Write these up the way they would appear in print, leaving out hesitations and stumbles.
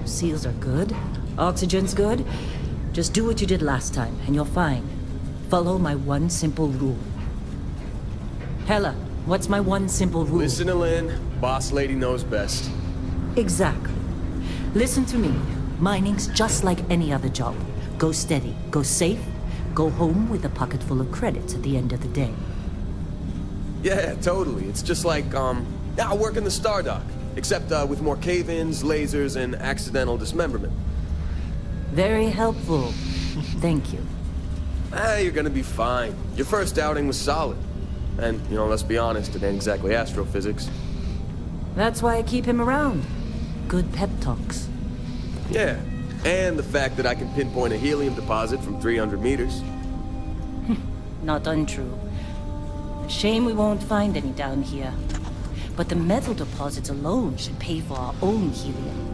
Seals are good. Oxygen's good. Just do what you did last time, and you're fine. Follow my one simple rule. Hella, what's my one simple rule? Listen to Lynn. Boss lady knows best. Exactly. Listen to me. Mining's just like any other job. Go steady, go safe, go home with a pocket full of credits at the end of the day. Yeah, totally. It's just like, I work in the Star Dock. Except, with more cave-ins, lasers, and accidental dismemberment. Very helpful. Thank you. You're gonna be fine. Your first outing was solid. And, let's be honest, it ain't exactly astrophysics. That's why I keep him around. Good pep talks. Yeah, and the fact that I can pinpoint a helium deposit from 300 meters. Not untrue. Shame we won't find any down here. But the metal deposits alone should pay for our own helium.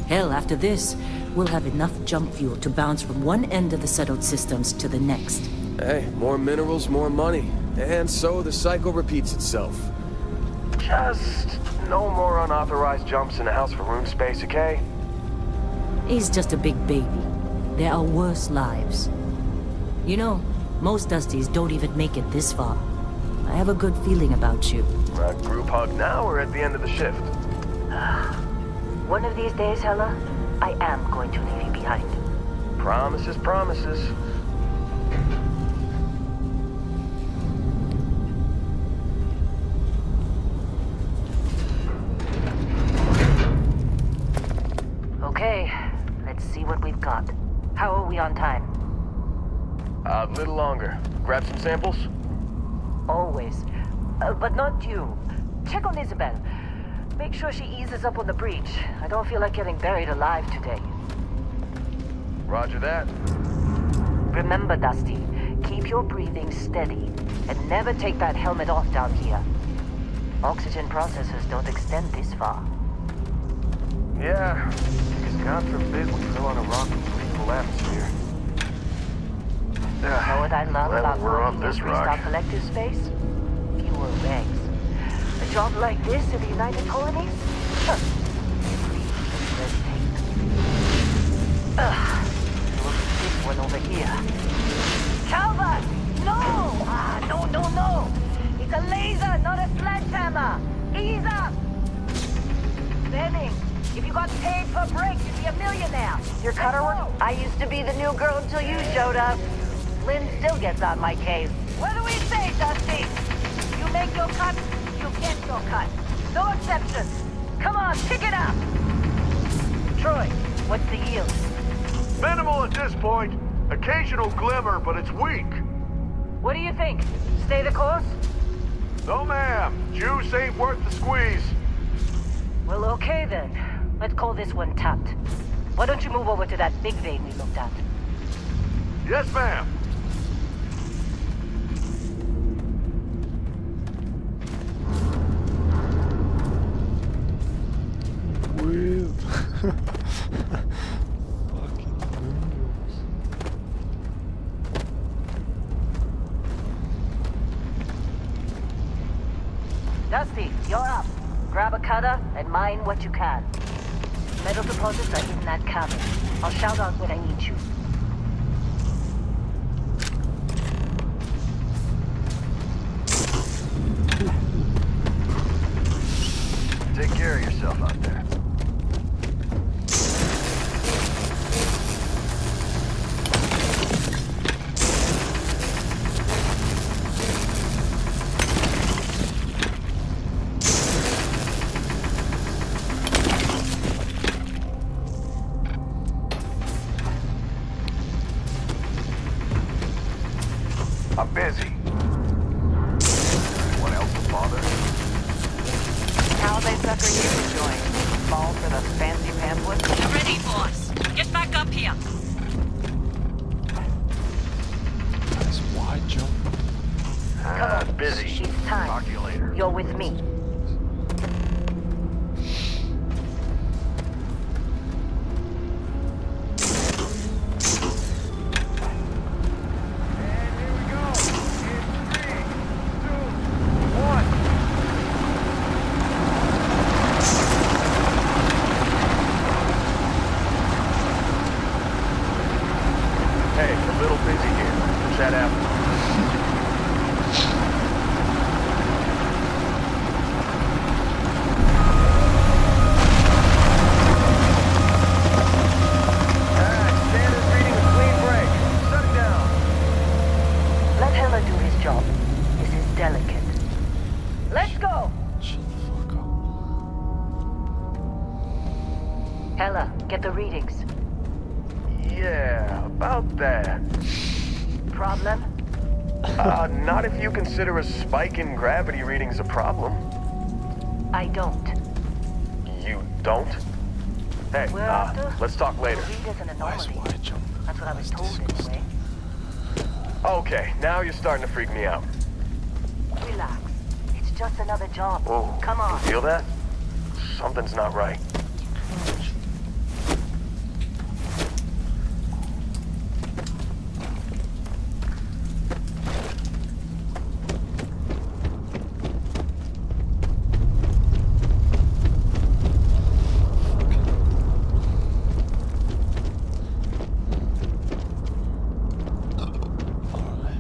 Hell, after this, we'll have enough junk fuel to bounce from one end of the settled systems to the next. Hey, more minerals, more money. And so the cycle repeats itself. Just no more unauthorized jumps in the house for room space, okay? He's just a big baby. There are worse lives. You know, most Dusties don't even make it this far. I have a good feeling about you. Group hug now or at the end of the shift? One of these days, Hella, I am going to leave you behind. Promises, promises. Okay, let's see what we've got. How are we on time? A little longer. Grab some samples? Always. But not you. Check on Isabel. Make sure she eases up on the breach. I don't feel like getting buried alive today. Roger that. Remember, Dusty, keep your breathing steady and never take that helmet off down here. Oxygen processors don't extend this far. Yeah, because God forbid we fell on a rock with lethal atmosphere. Know what I love about working in Three-Star Collective space? Fewer regs. A job like this in the United Colonies? Huh. Red tape. Look at this one over here. Calvert! No! No! It's a laser, not a sledgehammer! Ease up! Benning, if you got paid per break, you'd be a millionaire. Your cutter work? I used to be the new girl until you showed up. Lynn still gets on my case. What do we say, Dusty? You make your cut, you get your cut. No exceptions. Come on, pick it up. Troy, what's the yield? Minimal at this point. Occasional glimmer, but it's weak. What do you think? Stay the course? No, ma'am. Juice ain't worth the squeeze. Well, okay then. Let's call this one tapped. Why don't you move over to that big vein we looked at? Yes, ma'am. Wheel. Fucking minerals. Dusty, you're up. Grab a cutter and mine what you can. Metal deposits are in that cabin. I'll shout out when I need you. Take care of yourself out there. I'm busy. Anyone else to bother? How they sucker you to join? Fall for the fancy pamphlet? Ready, boss. Get back up here. Nice wide jump. Come on. Busy. It's time. Talk to you later. You're with me. Hey, a little busy here. Chat after. Standard reading a clean break. Shut it down. Let Hella do his job. This is delicate. Let's go! Shut the fuck up. Hella, get the readings. Yeah, about that. Problem? Not if you consider a spike in gravity readings a problem. I don't. You don't? Hey, We're after? let's talk later. Read as an Nice anomaly. wide jump. That's what I was That's told disgusting. anyway. Okay, now you're starting to freak me out. Relax. It's just another job. Oh, Come on. You feel that? Something's not right. Alright.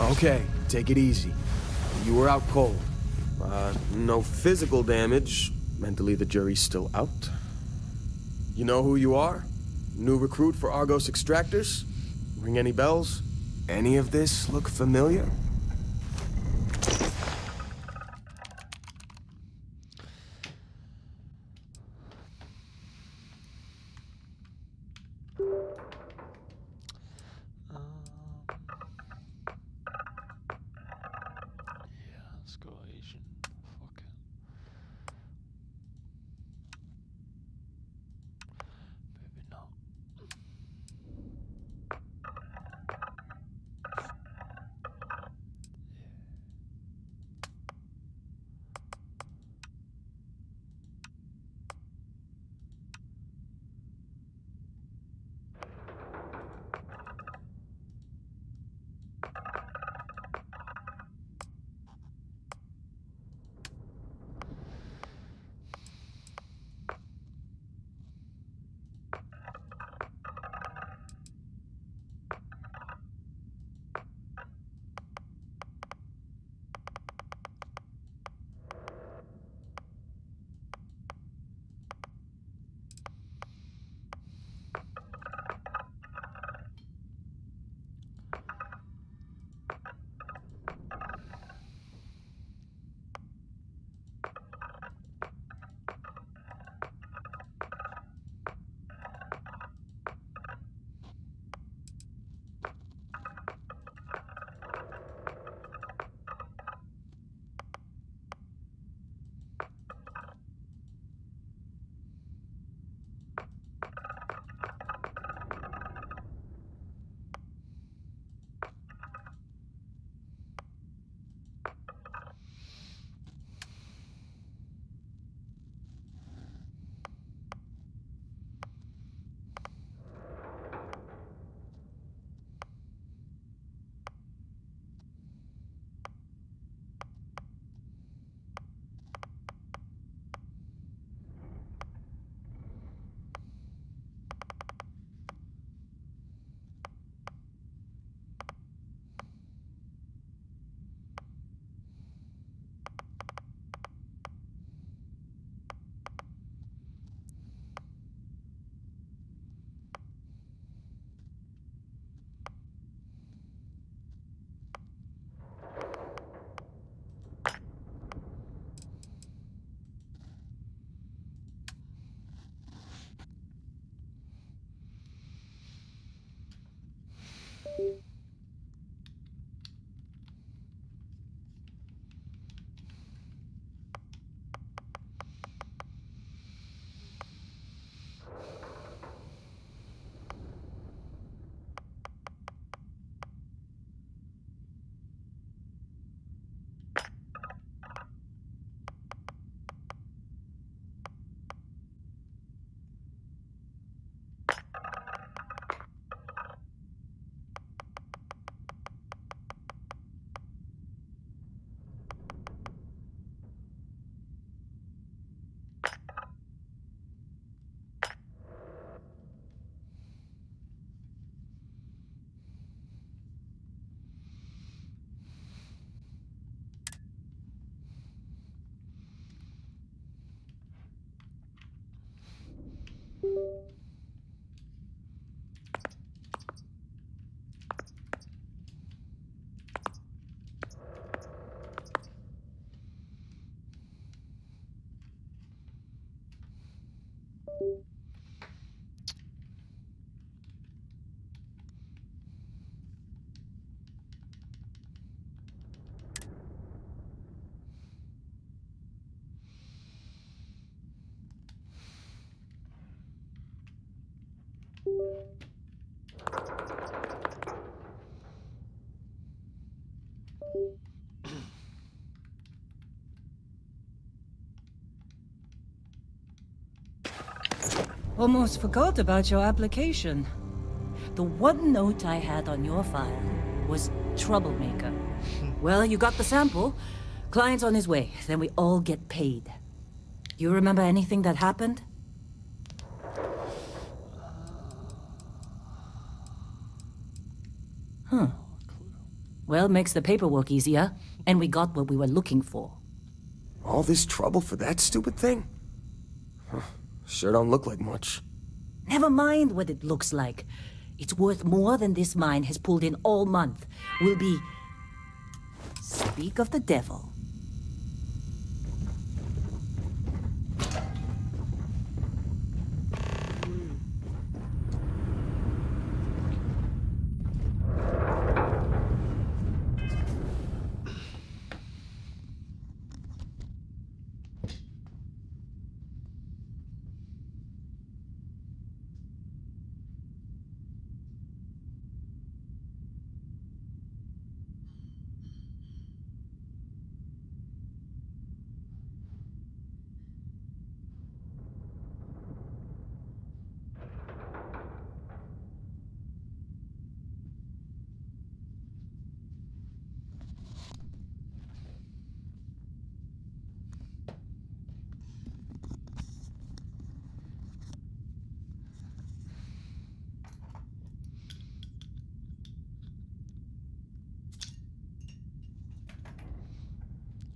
Okay, take it easy. You were out cold. No physical damage. Mentally, the jury's still out. You know who you are? New recruit for Argos Extractors? Ring any bells? Any of this look familiar? Yeah, let's go Asian. Fuck it. Maybe not. Almost forgot about your application. The one note I had on your file was troublemaker. Well, you got the sample. Client's on his way, then we all get paid. You remember anything that happened? Huh. Well, makes the paperwork easier, and we got what we were looking for. All this trouble for that stupid thing? Huh, sure don't look like much. Never mind what it looks like. It's worth more than this mine has pulled in all month. Will be... Speak of the devil.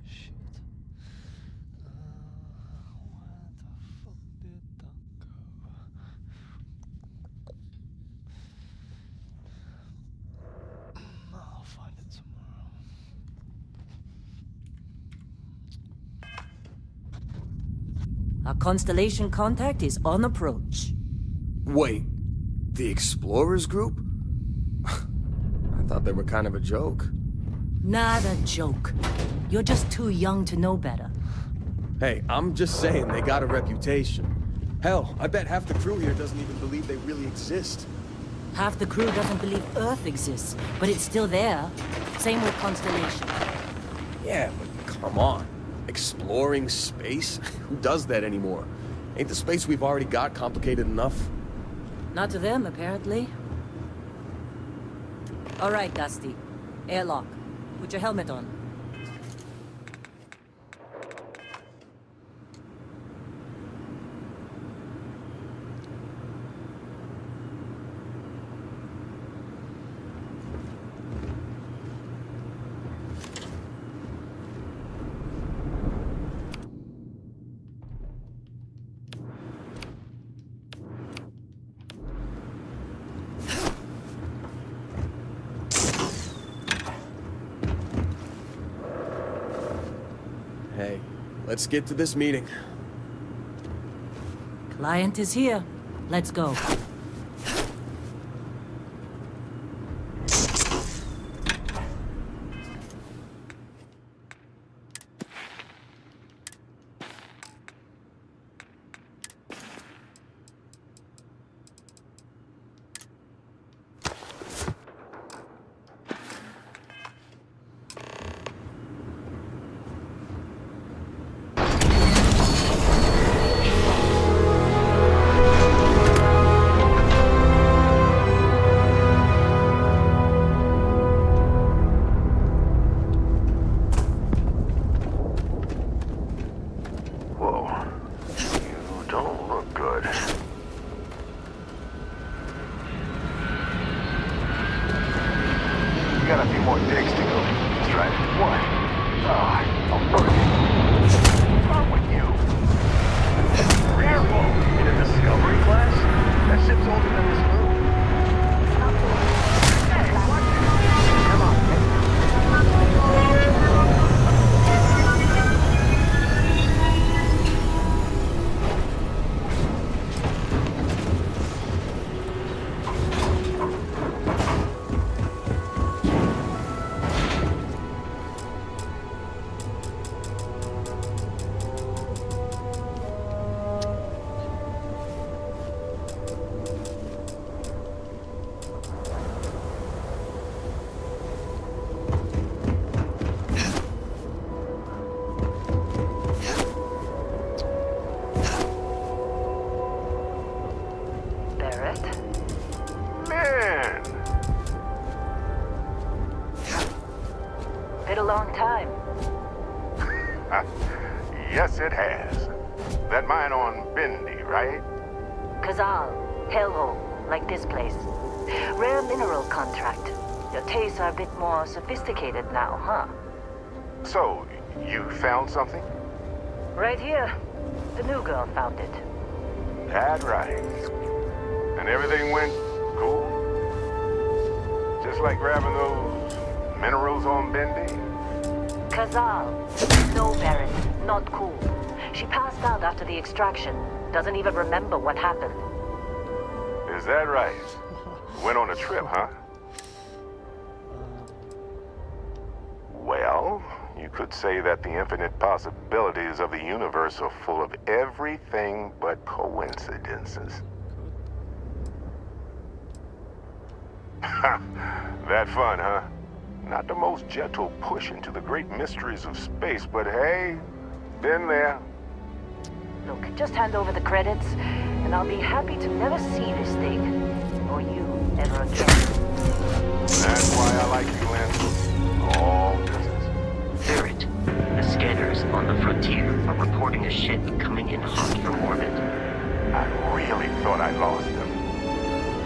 Shit. Where the fuck did that go? I'll find it tomorrow. Our constellation contact is on approach. Wait, the Explorers group? I thought they were kind of a joke. Not a joke. You're just too young to know better. Hey, I'm just saying they got a reputation. Hell, I bet half the crew here doesn't even believe they really exist. Half the crew doesn't believe Earth exists, but it's still there. Same with Constellation. Yeah, but come on. Exploring space? Who does that anymore? Ain't the space we've already got complicated enough? Not to them, apparently. All right, Dusty. Airlock. Put your helmet on. Hey, let's get to this meeting. Client is here. Let's go. Whoa. You don't look good. You got a few more digs to go. That's right. What? Ah, I'll burn you. What's wrong with you? Careful! In a Discovery class? That ship's older than this moon. Hey, what? Come on. Barrett? Man! Been a long time. Yes, it has. That mine on Bendy, right? Kazal, hellhole, like this place. Rare mineral contract. Your tastes are a bit more sophisticated now, huh? So, you found something? Right here. The new girl found it. That right. And everything went cool? Just like grabbing those minerals on Bendy? Kazal. No, Barrett. Not cool. She passed out after the extraction. Doesn't even remember what happened. Is that right? Went on a trip, huh? Well, you could say that the infinite possibilities of the universe are full of everything but coincidences. That fun, huh? Not the most gentle push into the great mysteries of space, but hey, been there. Look, just hand over the credits, and I'll be happy to never see this thing. Or you ever again. That's why I like you, Lynn. All business. Barrett, the scanners on the frontier are reporting a ship coming in hot from orbit. I really thought I lost them.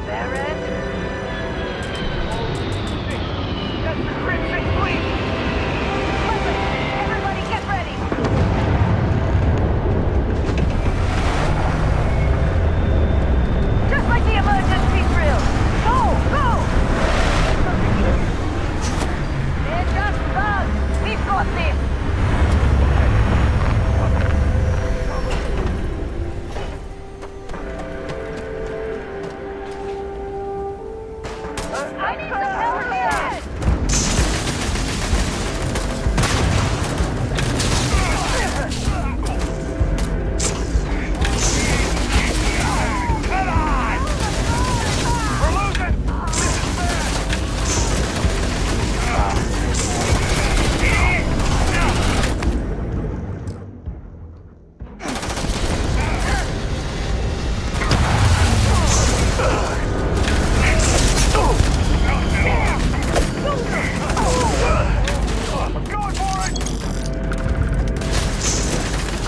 Barrett? That's the Crimson Fleet! Listen, everybody get ready! Just like the emergency drill! Go! Go! They're just bugs! We've got this! I need some help here!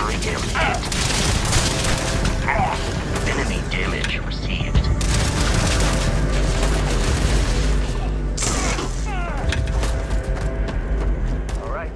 Item hit. Enemy damage received. All right.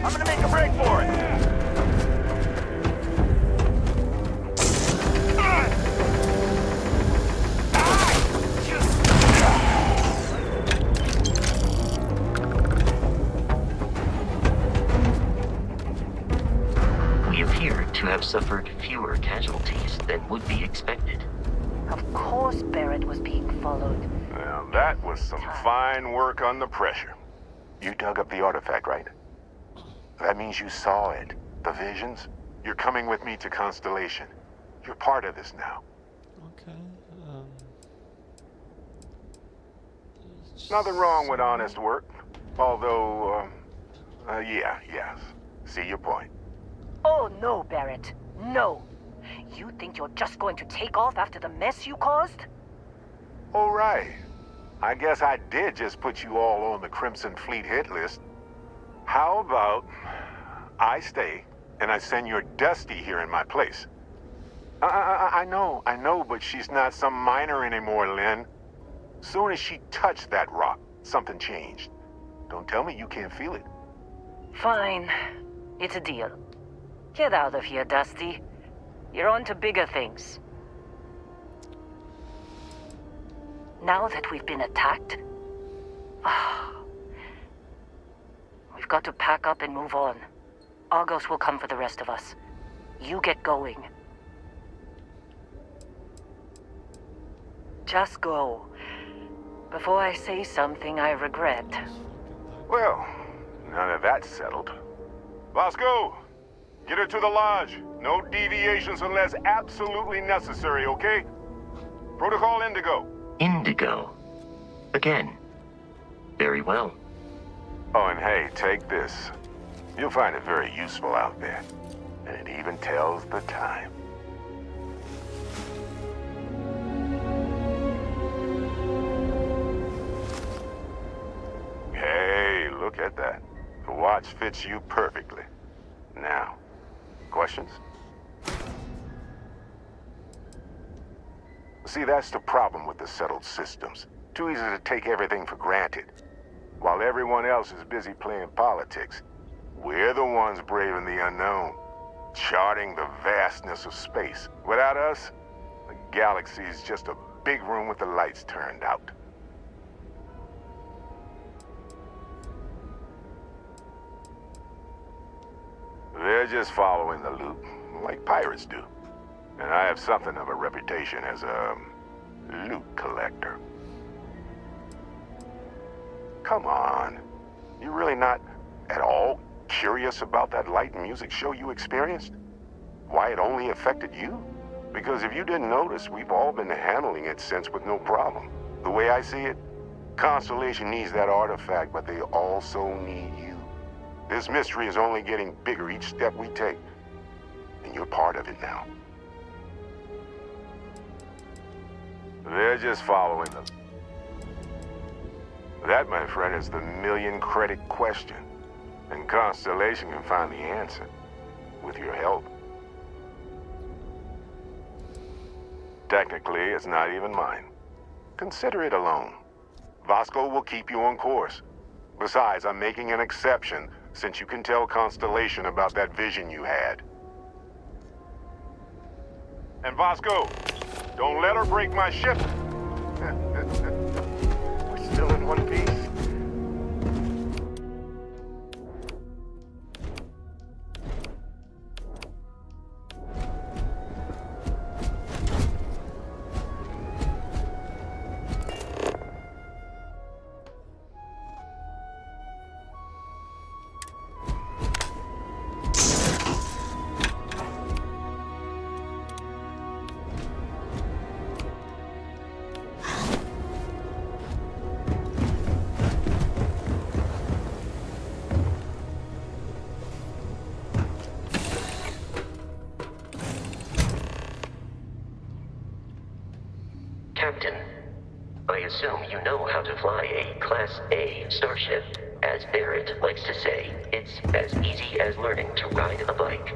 I'm gonna make a break for it. We appear to have suffered fewer casualties than would be expected. Of course Barrett was being followed. Now, that was some fine work under pressure. You dug up the artifact, right? That means you saw it. The visions? You're coming with me to Constellation. You're part of this now. Okay. Nothing wrong with honest work. Although, yes. See your point. Oh no, Barrett. No. You think you're just going to take off after the mess you caused? All right. I guess I did just put you all on the Crimson Fleet hit list. How about I stay and I send your Dusty here in my place? I know, but she's not some minor anymore, Lynn. Soon as she touched that rock, something changed. Don't tell me you can't feel it. Fine. It's a deal. Get out of here, Dusty. You're on to bigger things. Now that we've been attacked, we've got to pack up and move on. Argos will come for the rest of us. You get going. Just go. before I say something I regret. Well, none of that's settled. Vasco, get her to the lodge. No deviations unless absolutely necessary, okay? Protocol Indigo. Indigo. Again. Very well. Oh, and hey, take this. You'll find it very useful out there. And it even tells the time. Hey, look at that. The watch fits you perfectly. Now, questions? See, that's the problem with the settled systems. Too easy to take everything for granted. While everyone else is busy playing politics, we're the ones braving the unknown, charting the vastness of space. Without us, the galaxy is just a big room with the lights turned out. They're just following the loot, like pirates do. And I have something of a reputation as a loot collector. Come on. You really not at all curious about that light and music show you experienced? Why it only affected you? Because if you didn't notice, we've all been handling it since with no problem. The way I see it, Constellation needs that artifact, but they also need you. This mystery is only getting bigger each step we take. And you're part of it now. They're just following them. That, my friend, is the million-credit question. And Constellation can find the answer. With your help. Technically, it's not even mine. Consider it a loan. Vasco will keep you on course. Besides, I'm making an exception since you can tell Constellation about that vision you had. And Vasco, don't let her break my ship. We're still in one piece. Captain, I assume you know how to fly a Class A starship. As Barrett likes to say, it's as easy as learning to ride a bike.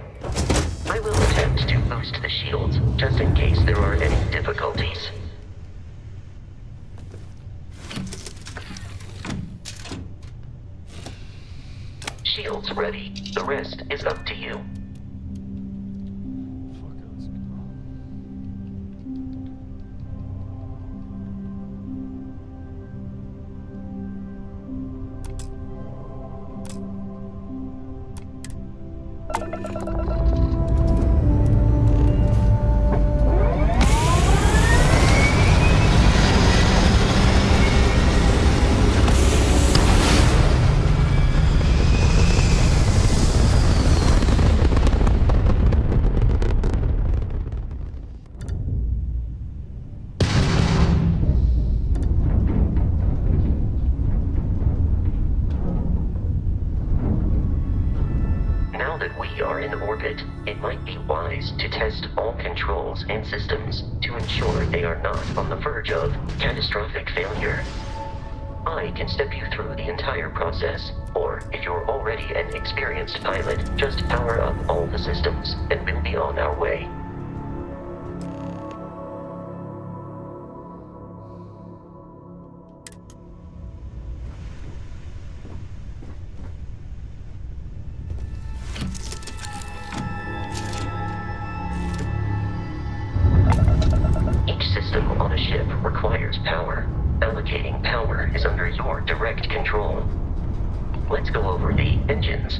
I will attempt to boost the shields, just in case there are any difficulties. Shields ready. The rest is up to you. It might be wise to test all controls and systems to ensure they are not on the verge of catastrophic failure. I can step you through the entire process, or if you're already an experienced pilot, just power up all the systems and we'll be on our way. Requires power. Allocating power is under your direct control. Let's go over the engines.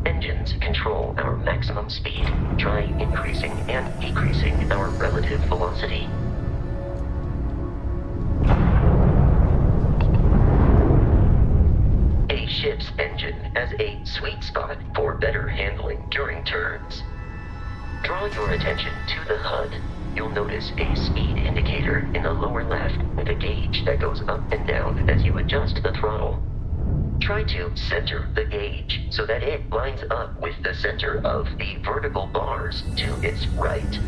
Engines control our maximum speed. Try increasing and decreasing our relative velocity. ship's engine as a sweet spot for better handling during turns. Draw your attention to the HUD. You'll notice a speed indicator in the lower left with a gauge that goes up and down as you adjust the throttle. Try to center the gauge so that it lines up with the center of the vertical bars to its right.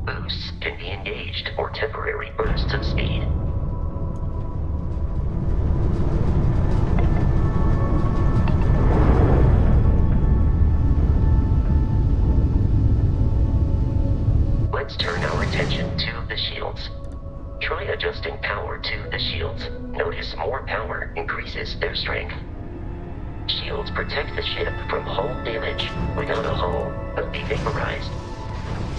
Boosts can be engaged for temporary bursts of speed. Let's turn our attention to the shields. Try adjusting power to the shields. Notice more power increases their strength. Shields protect the ship from hull damage. Without a hull, but be vaporized.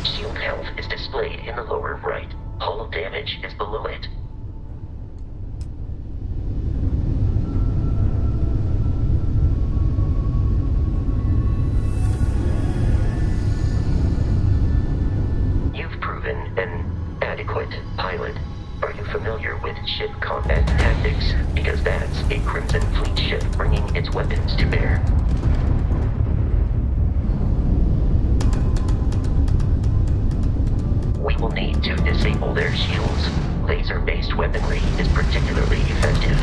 Shield health is displayed in the lower right. Hull damage is below it. You've proven an adequate pilot. Are you familiar with ship combat tactics? Because that's a Crimson Fleet ship bringing its weapons to bear. We will need to disable their shields. Laser-based weaponry is particularly effective.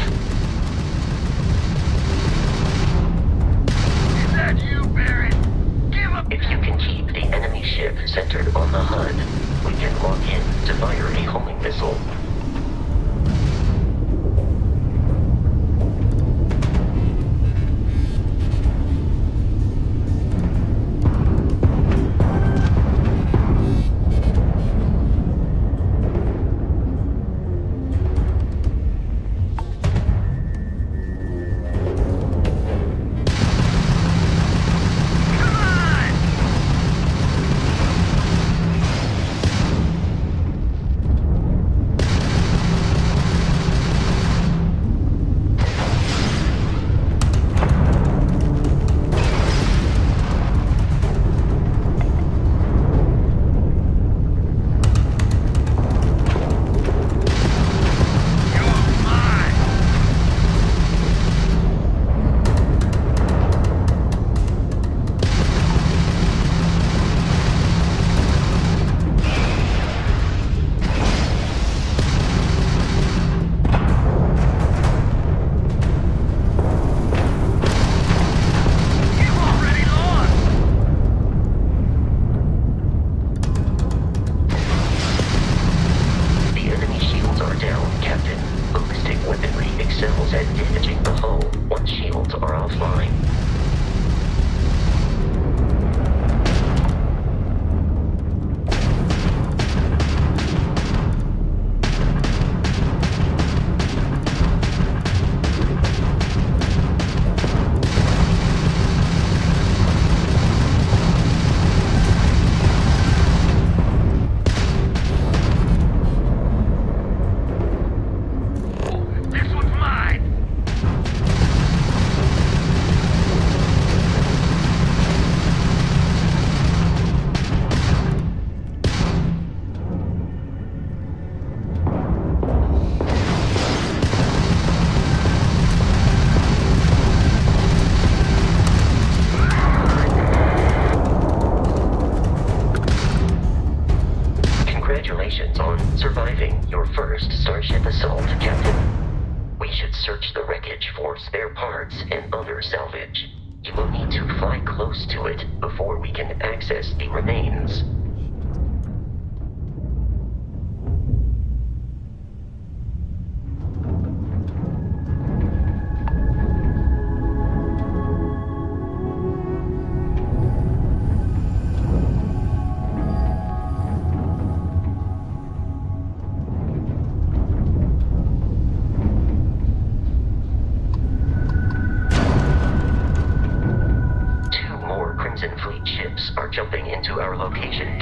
Is that you, Barrett? Give up! If you can keep the enemy ship centered on the HUD, we can lock in to fire a homing missile. Congratulations on surviving your first Starship assault, Captain. We should search the wreckage for spare parts and other salvage. You will need to fly close to it before we can access the remains. Crimson Fleet ships are jumping into our location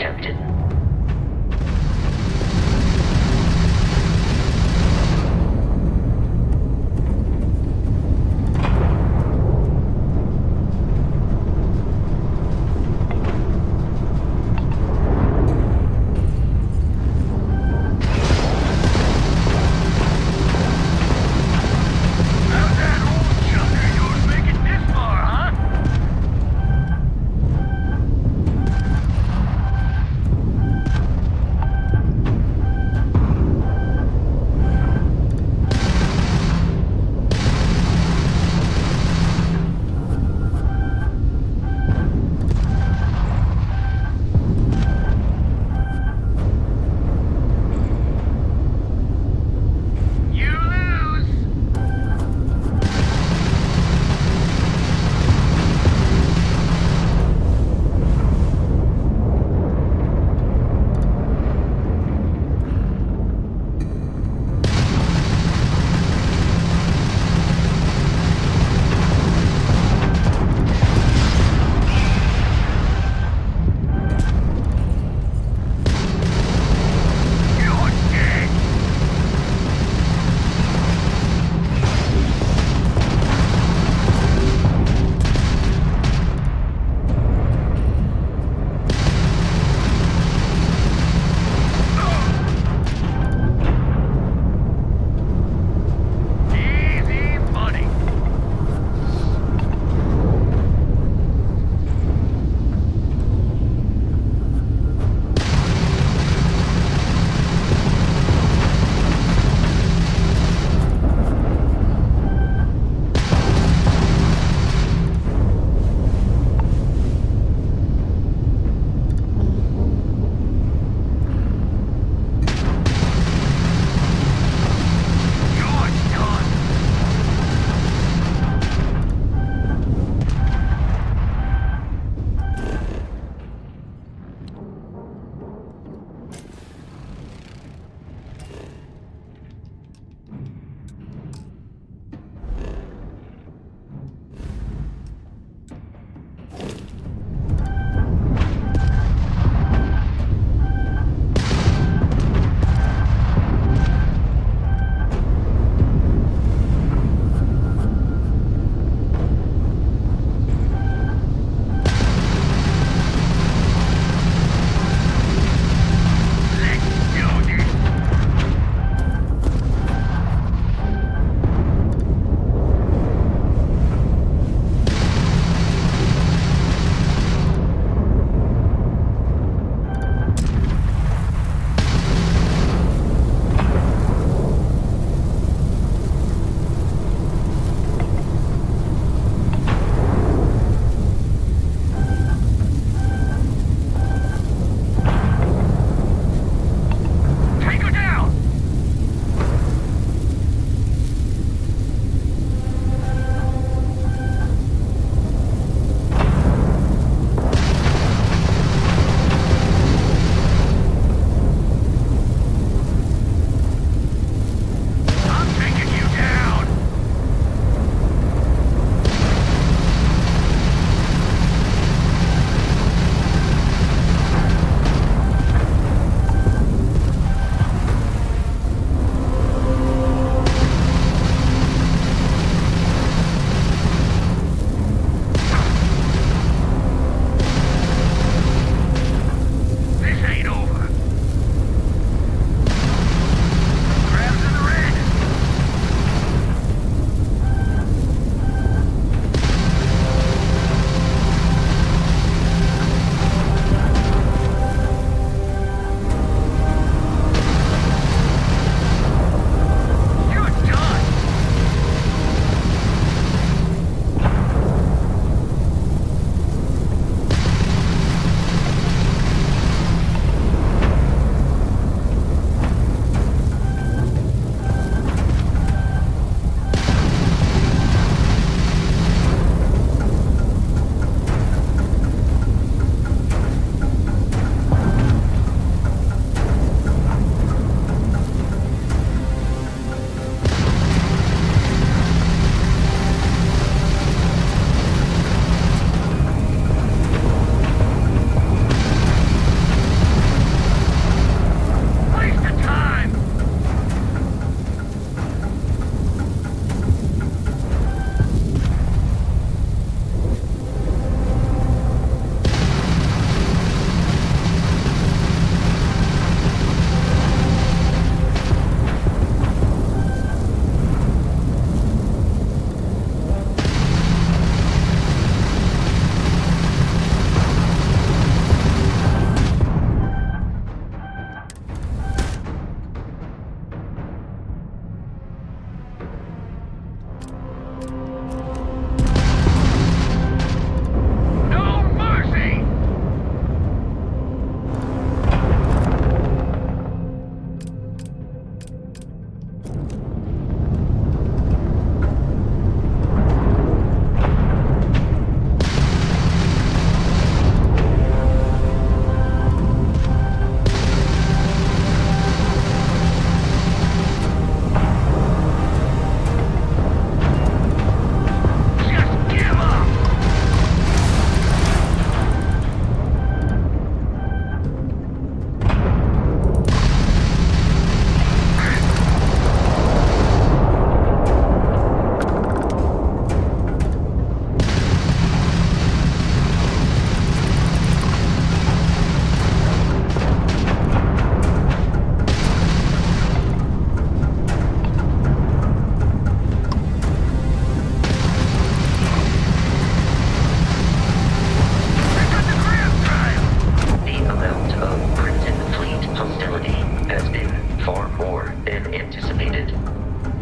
than anticipated.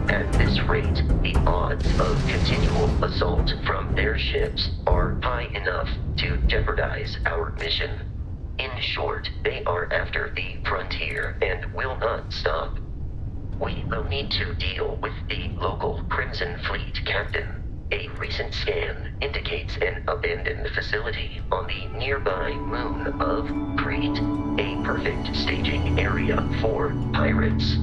At this rate, the odds of continual assault from their ships are high enough to jeopardize our mission. In short, they are after the frontier and will not stop. We will need to deal with the local Crimson Fleet captain. A recent scan indicates an abandoned facility on the nearby moon of Crete, a perfect staging area for pirates.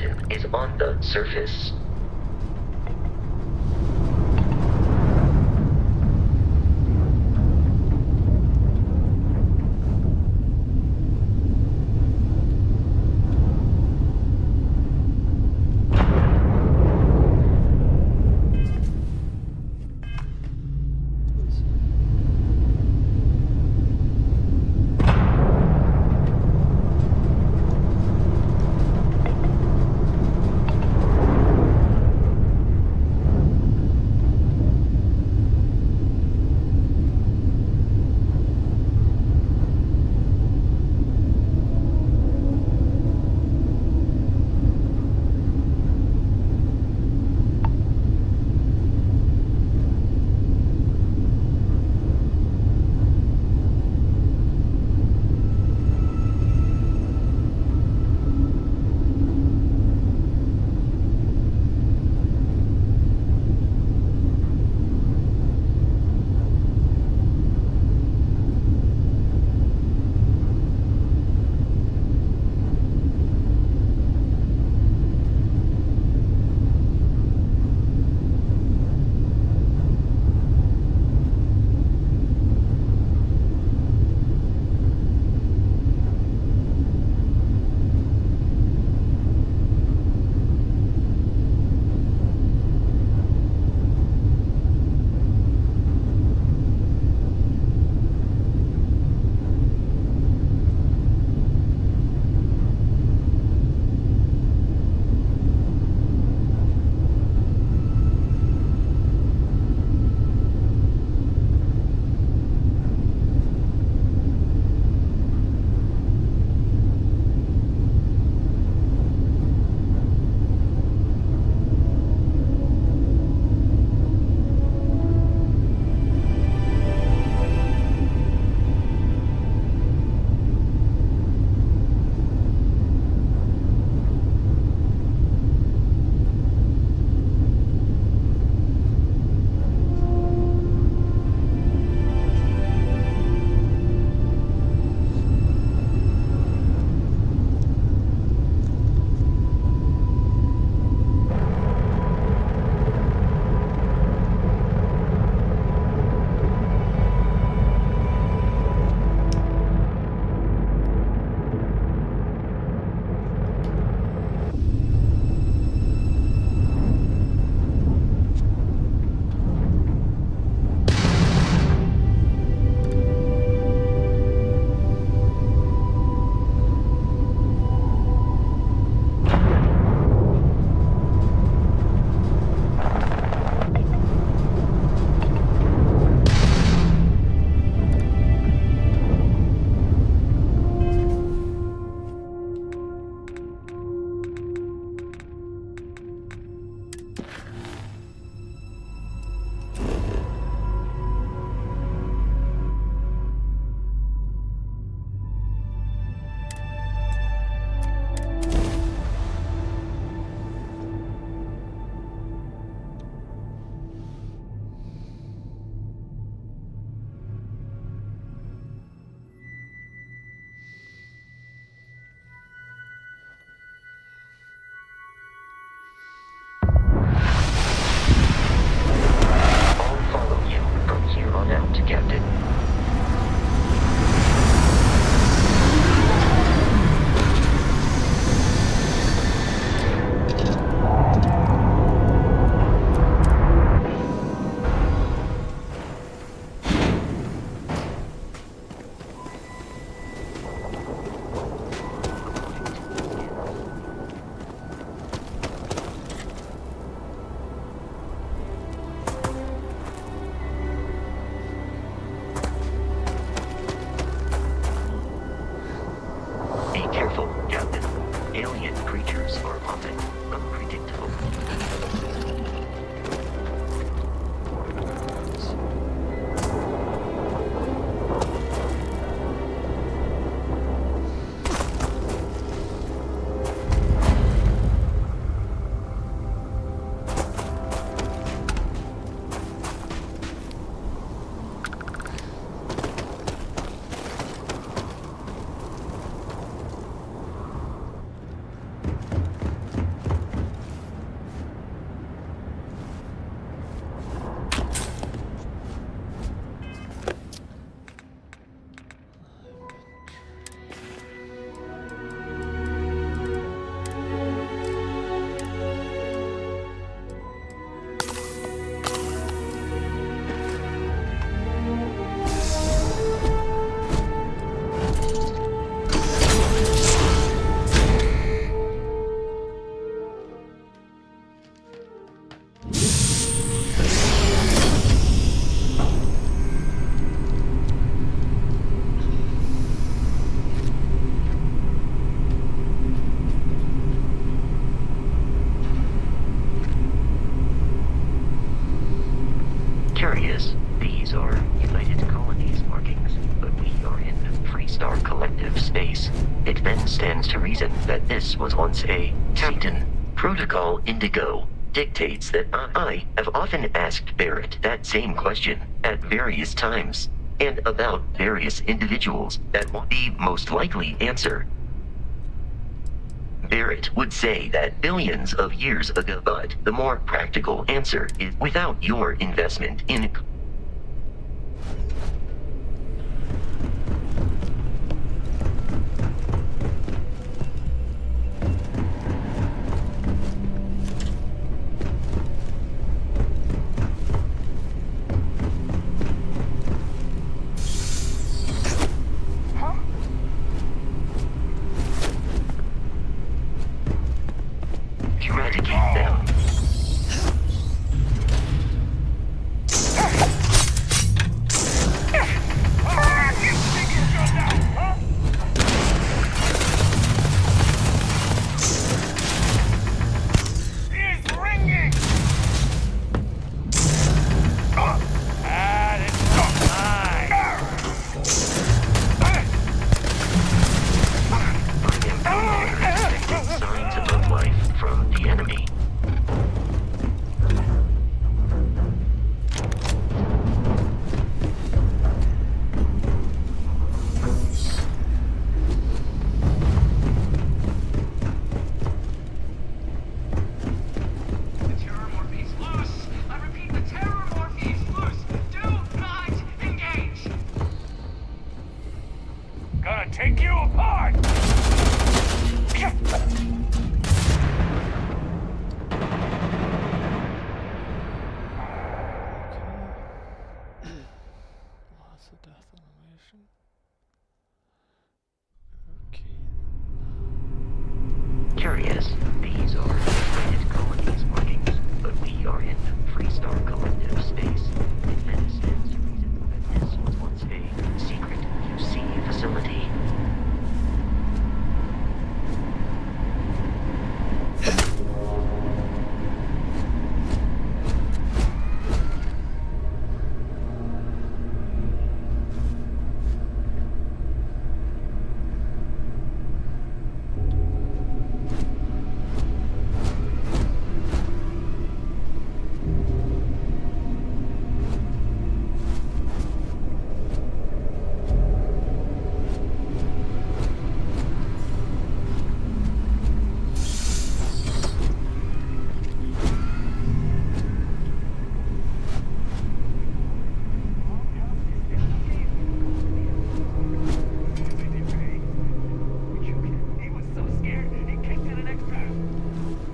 captain is on the surface. reason that this was once a Captain. Protocol Indigo dictates that I have often asked Barrett that same question at various times, and about various individuals that would be most likely answer. Barrett would say that billions of years ago, but the more practical answer is without your investment in eradicate them. Signs of life from the enemy. The terror morphe's loose. I repeat, the terror morphe's loose. Do not engage. Gonna take you apart. Lots of death animation. Okay. Curious, these are United Colonies markings, but we are in Freestar Collective space. If that stands to reason that this was once a secret UC facility.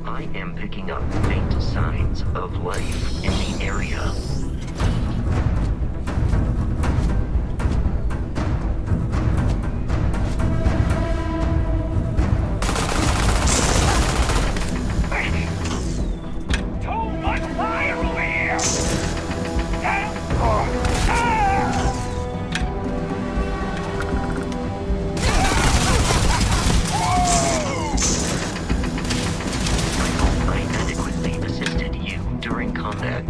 I am picking up faint signs of life in the area. Too much fire over here. I adequately assisted you during combat.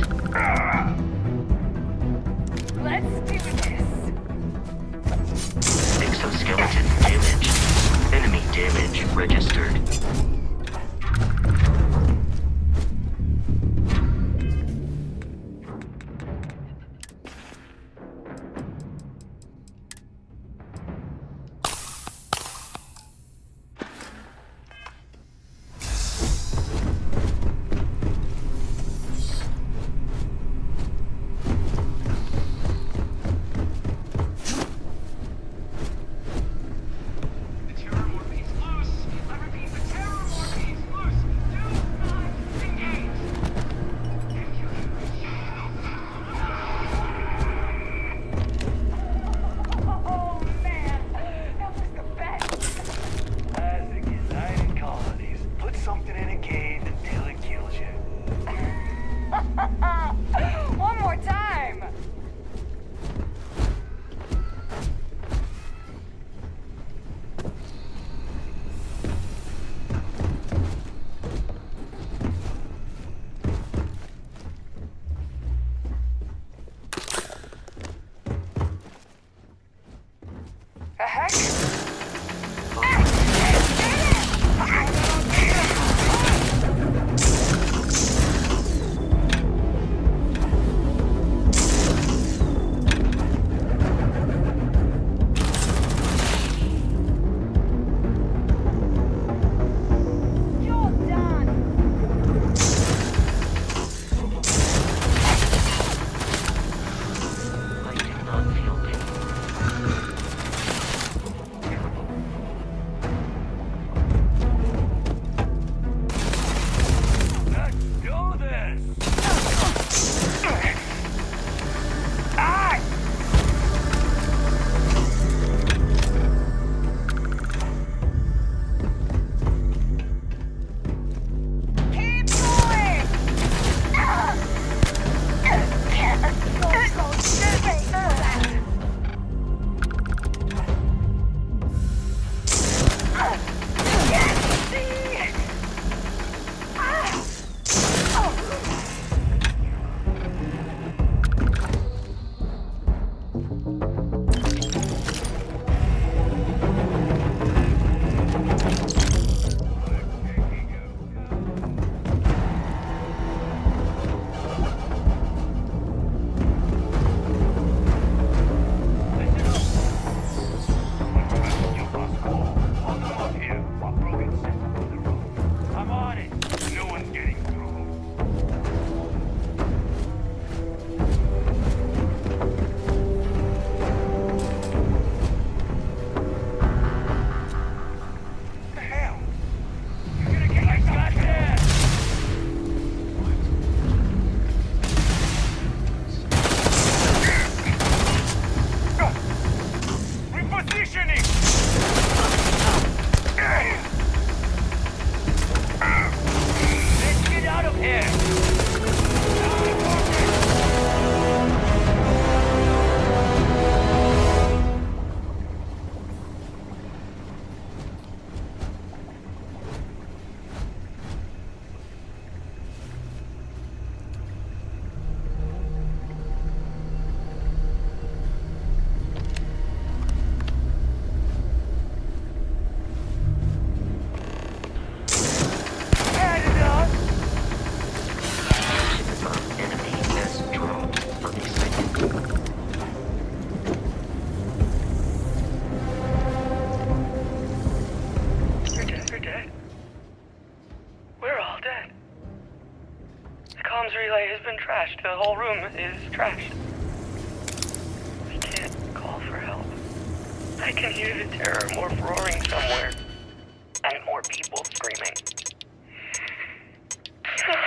comms relay has been trashed. The whole room is trashed. We can't call for help. I can hear the terror morph roaring somewhere. And more people screaming. God.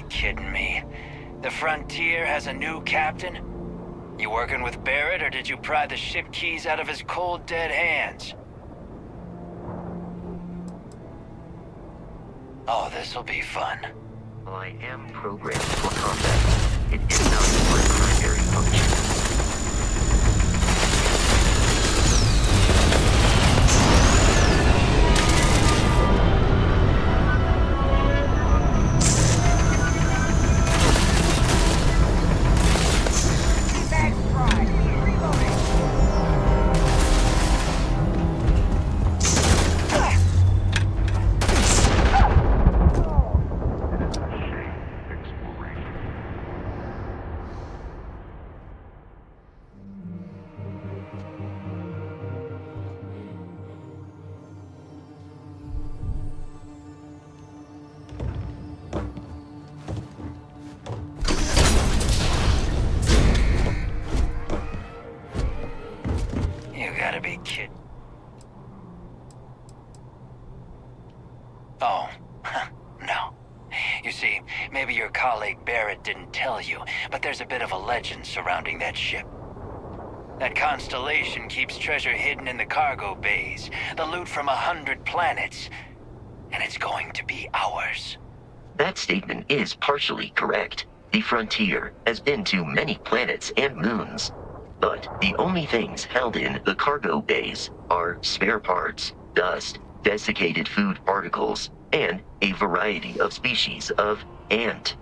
Kidding me? The Frontier has a new captain? You working with Barrett, or did you pry the ship keys out of his cold, dead hands? Oh, this'll be fun. I am programmed for combat. It is not my primary function. Oh, no. You see, maybe your colleague Barrett didn't tell you, but there's a bit of a legend surrounding that ship. That constellation keeps treasure hidden in the cargo bays, the loot from 100 planets, and it's going to be ours. That statement is partially correct. The Frontier has been to many planets and moons, but the only things held in the cargo bays are spare parts, dust, desiccated food particles, and a variety of species of ant.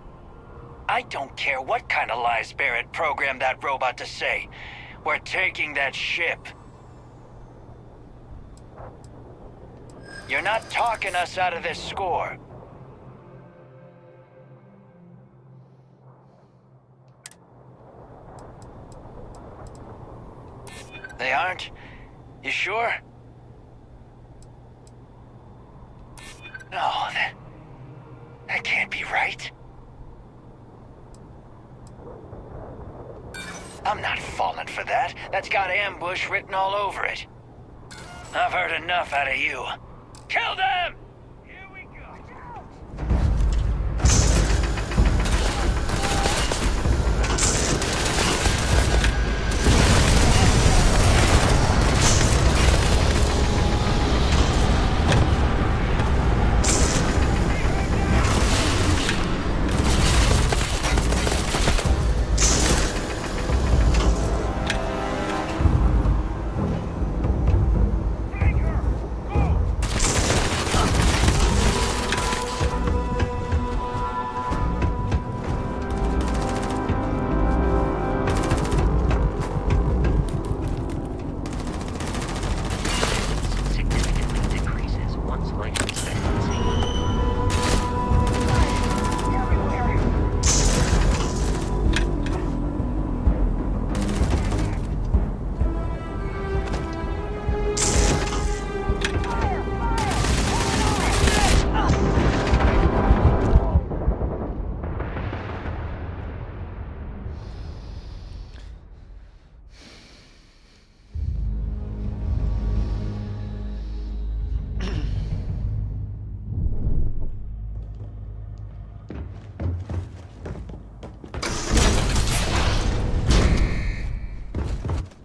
I don't care what kind of lies Barrett programmed that robot to say. We're taking that ship. You're not talking us out of this score. They aren't? You sure? No, that can't be right. I'm not falling for that. That's got ambush written all over it. I've heard enough out of you. Kill them! Here we go.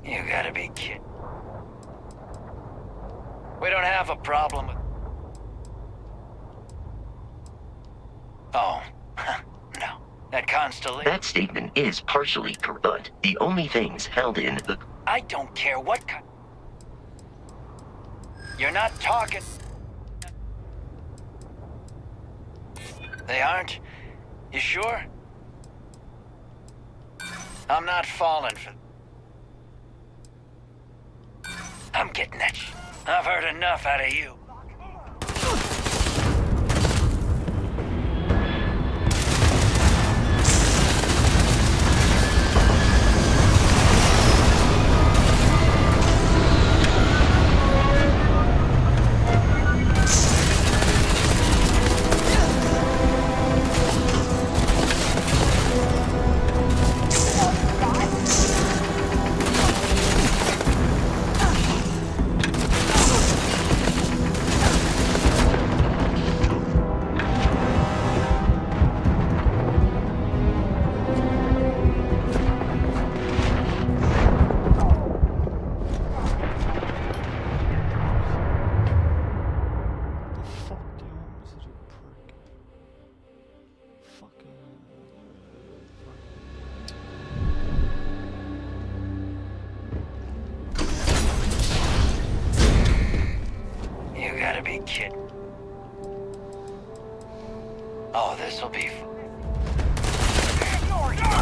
You gotta be kidding. We don't have a problem with... Oh, no. That constellation... That statement is partially correct, but the only things held in the... I don't care what kind... You're not talking... They aren't? You sure? I'm not falling for... I'm getting that shit. I've heard enough out of you. The fuck, you such a prick. Fucking... You gotta be kidding. Oh, this'll be... Så här men ja,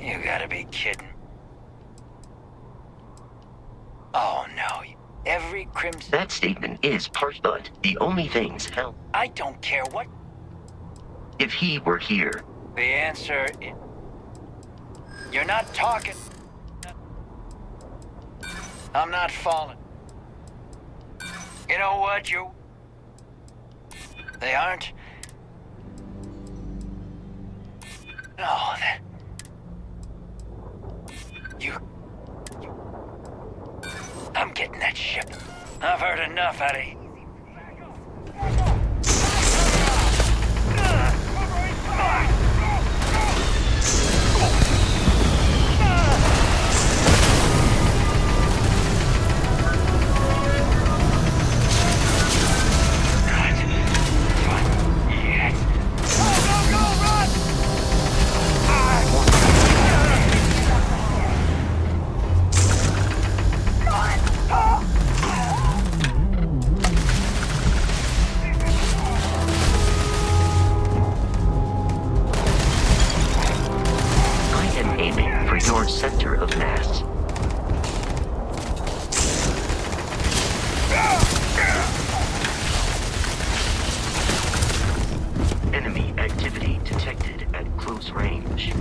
You gotta be kidding. Oh, no. Every crimson... That statement is part, but the only things held... I don't care what... If he were here, The answer is... You're not talking... I'm not falling. You know what, you... They aren't? No, that... You... I'm getting that ship. I've heard enough out of you. your center of mass. Enemy activity detected at close range.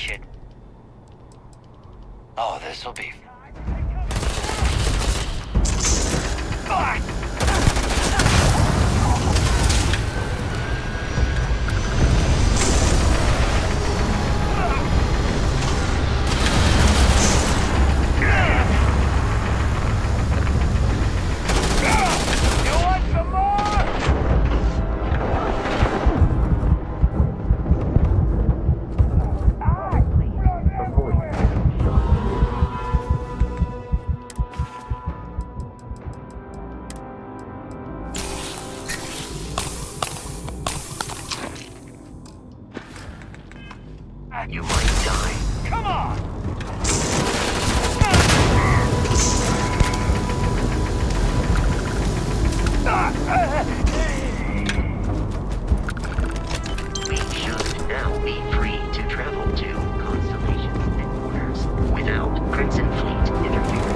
kid. Oh, this'll be... You might die. Come on! We should now be free to travel to Constellation headquarters without Crimson Fleet interference.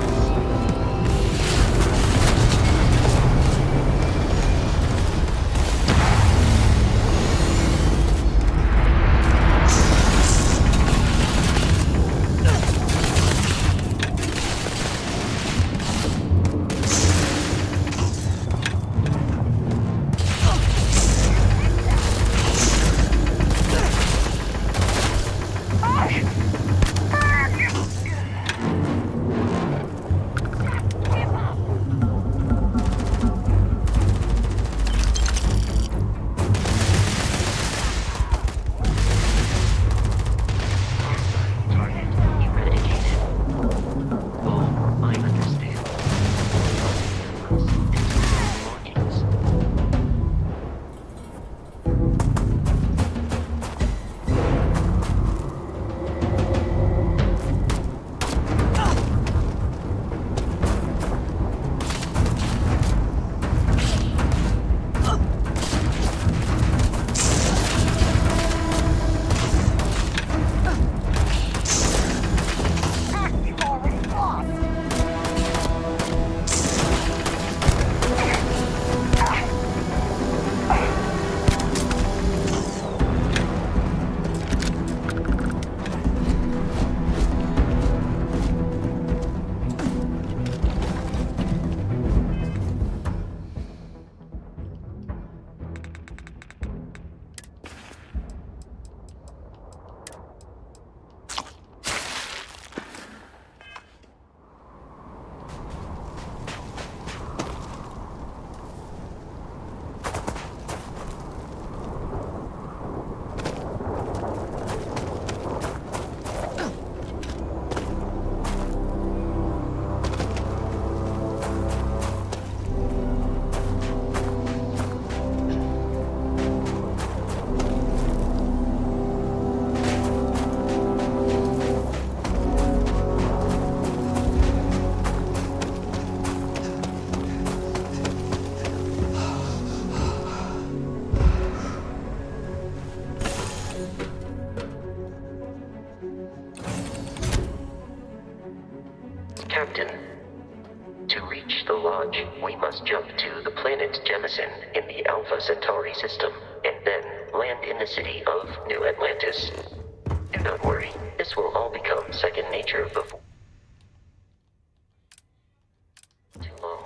Captain, to reach the Lodge, we must jump to the planet Jemison in the Alpha Centauri system, and then land in the city of New Atlantis. Do not worry, this will all become second nature before too long.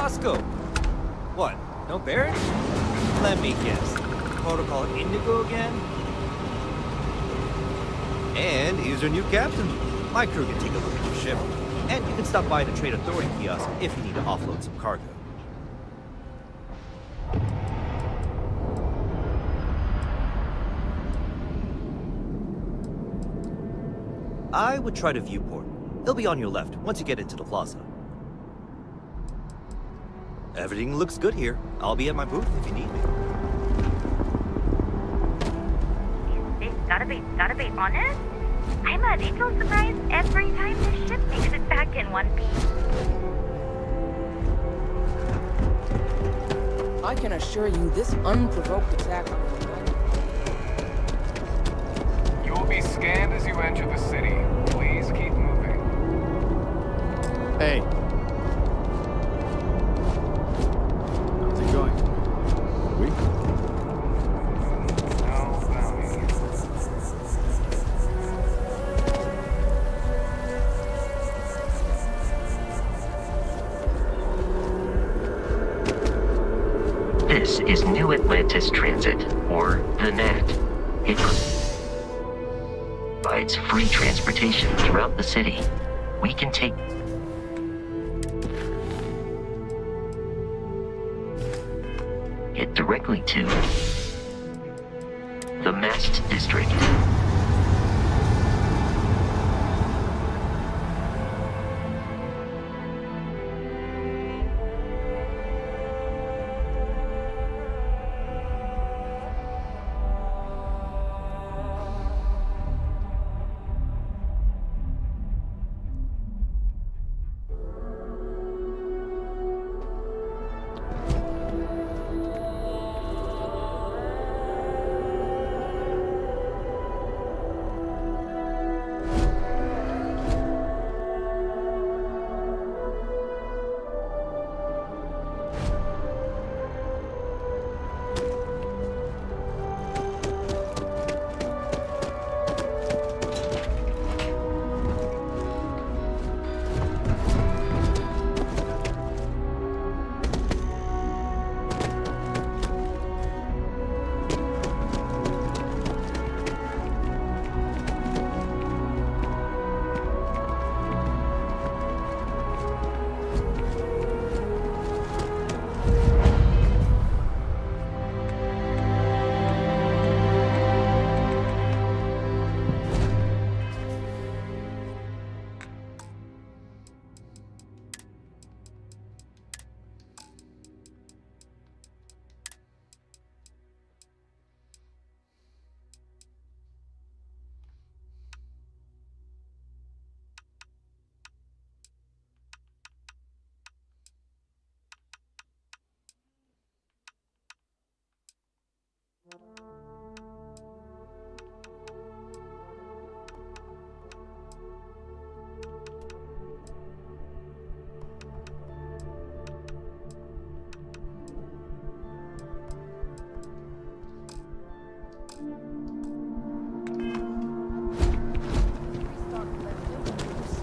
Roscoe! What? No Barrett? Let me guess. Protocol Indigo again? And here's our new captain. My crew can take a look at your ship. And you can stop by the Trade Authority kiosk if you need to offload some cargo. I would try the viewport. It'll be on your left once you get into the plaza. Everything looks good here. I'll be at my booth if you need me. Gotta be honest. I'm a little surprised every time the ship makes it back in one piece. I can assure you this unprovoked attack on the planet. You will be scanned as you enter the city. Please keep moving. Hey. How's it going? We? No bounty. This is New Atlantis Transit, or the NAT. It provides free transportation throughout the city. We can take it directly to the Mast District.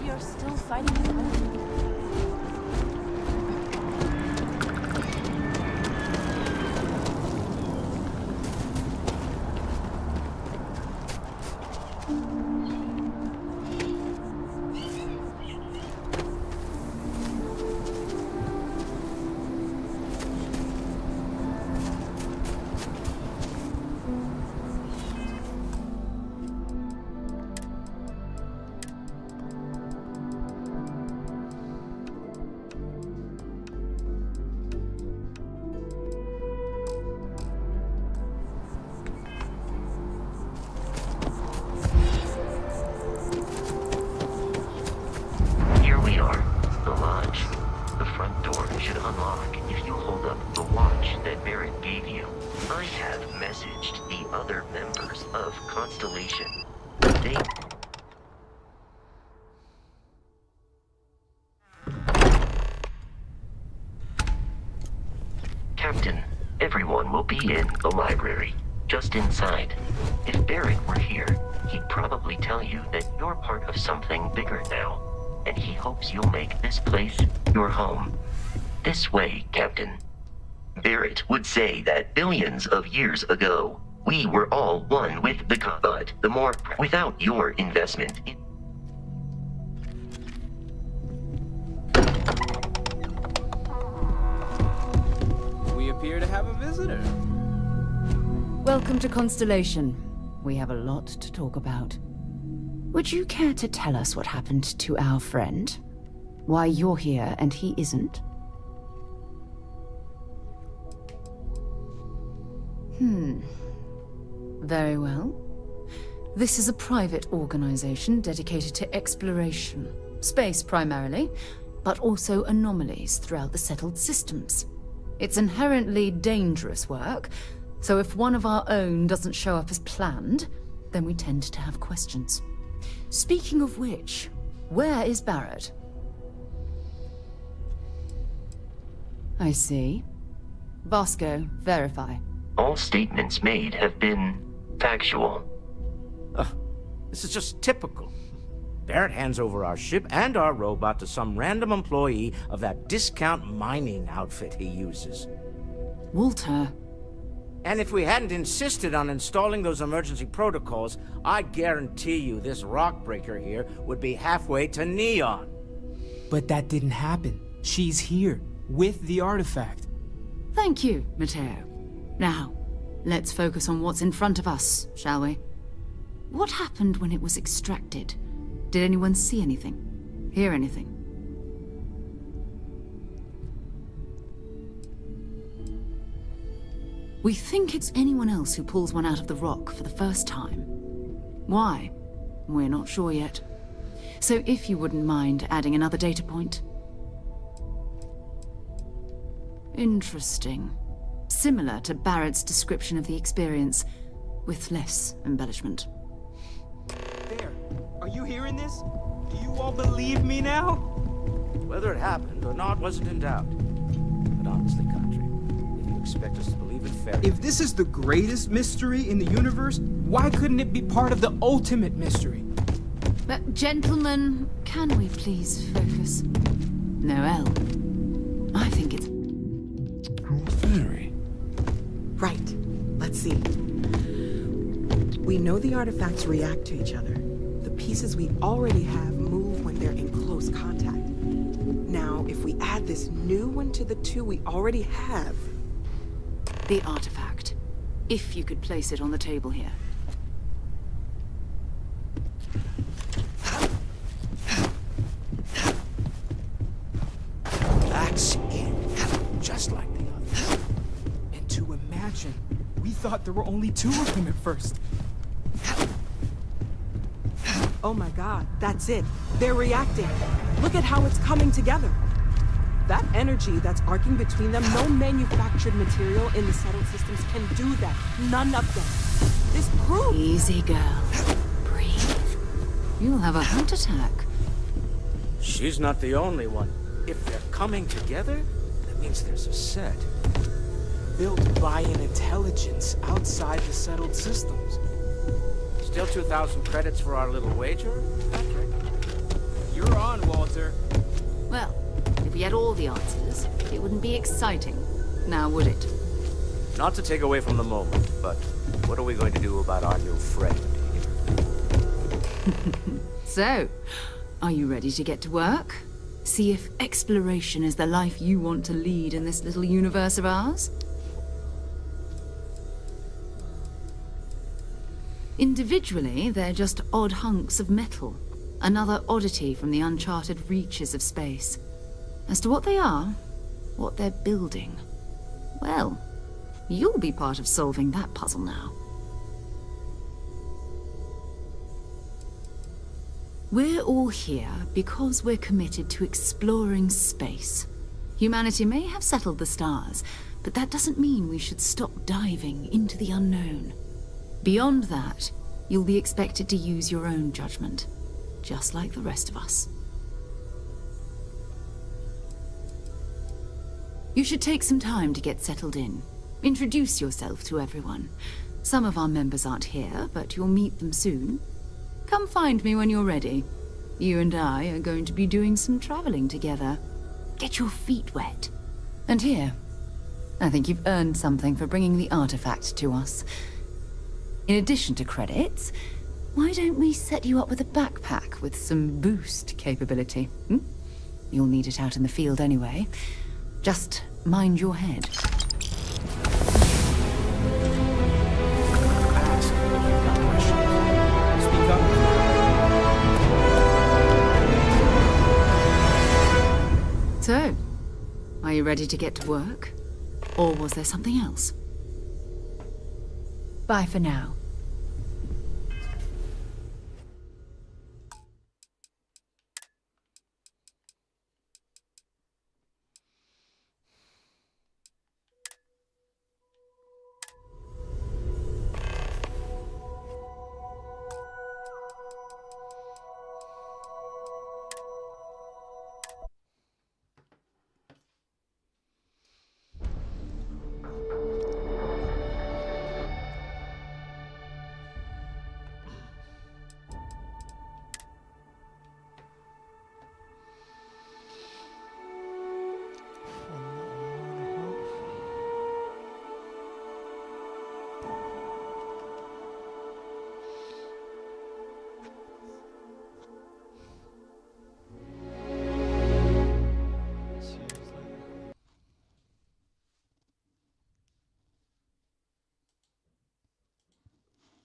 You're still fighting the enemy. Here we are, the lodge. The front door should unlock if you hold up the watch that Barrett gave you. I have messaged the other members of Constellation. They... Captain, everyone will be in the library, just inside. If Barrett were here, he'd probably tell you that you're part of something bigger now, and he hopes you'll make this place your home. This way, Captain. Barrett would say that billions of years ago, we were all one with the but the more without your investment. We appear to have a visitor. Welcome to Constellation. We have a lot to talk about. Would you care to tell us what happened to our friend? Why you're here and he isn't? Very well. This is a private organization dedicated to exploration. Space primarily, but also anomalies throughout the settled systems. It's inherently dangerous work, so if one of our own doesn't show up as planned, then we tend to have questions. Speaking of which, where is Barrett? I see. Vasco, verify. All statements made have been factual. This is just typical. Barrett hands over our ship and our robot to some random employee of that discount mining outfit he uses. Walter. And if we hadn't insisted on installing those emergency protocols, I guarantee you this rock breaker here would be halfway to Neon. But that didn't happen. She's here, with the artifact. Thank you, Matteo. Now, let's focus on what's in front of us, shall we? What happened when it was extracted? Did anyone see anything? Hear anything? We think it's anyone else who pulls one out of the rock for the first time. Why? We're not sure yet. So if you wouldn't mind adding another data point. Interesting. Similar to Barrett's description of the experience, with less embellishment. There. Are you hearing this? Do you all believe me now? Whether it happened or not wasn't in doubt. But honestly, Country, if you expect us to believe in fairy... If this is the greatest mystery in the universe, why couldn't it be part of the ultimate mystery? But gentlemen, can we please focus? Noel, I think it's... Fairy. Right. Let's see. We know the artifacts react to each other. The pieces we already have move when they're in close contact. Now, if we add this new one to the two we already have... The artifact. If you could place it on the table here. That's it. Just like the others. And to imagine, we thought there were only two of them at first. Oh my god, that's it. They're reacting. Look at how it's coming together. That energy that's arcing between them, no manufactured material in the settled systems can do that. None of them. This proves... Easy, girl. Breathe. You'll have a heart attack. She's not the only one. If they're coming together, that means there's a set. Built by an intelligence outside the settled systems. Still 2,000 credits for our little wager, Patrick? You're on, Walter. Well, if we had all the answers, it wouldn't be exciting. Now, would it? Not to take away from the moment, but what are we going to do about our new friend here? So, are you ready to get to work? See if exploration is the life you want to lead in this little universe of ours? Individually, they're just odd hunks of metal. Another oddity from the uncharted reaches of space. As to what they are, what they're building, well, you'll be part of solving that puzzle now. We're all here because we're committed to exploring space. Humanity may have settled the stars, but that doesn't mean we should stop diving into the unknown. Beyond that, you'll be expected to use your own judgment, just like the rest of us. You should take some time to get settled in. Introduce yourself to everyone. Some of our members aren't here, but you'll meet them soon. Come find me when you're ready. You and I are going to be doing some traveling together. Get your feet wet. And here, I think you've earned something for bringing the artifact to us. In addition to credits, why don't we set you up with a backpack with some boost capability? Hmm? You'll need it out in the field anyway. Just mind your head. Ask if you've got questions. Speak up. So, are you ready to get to work? Or was there something else? Bye for now.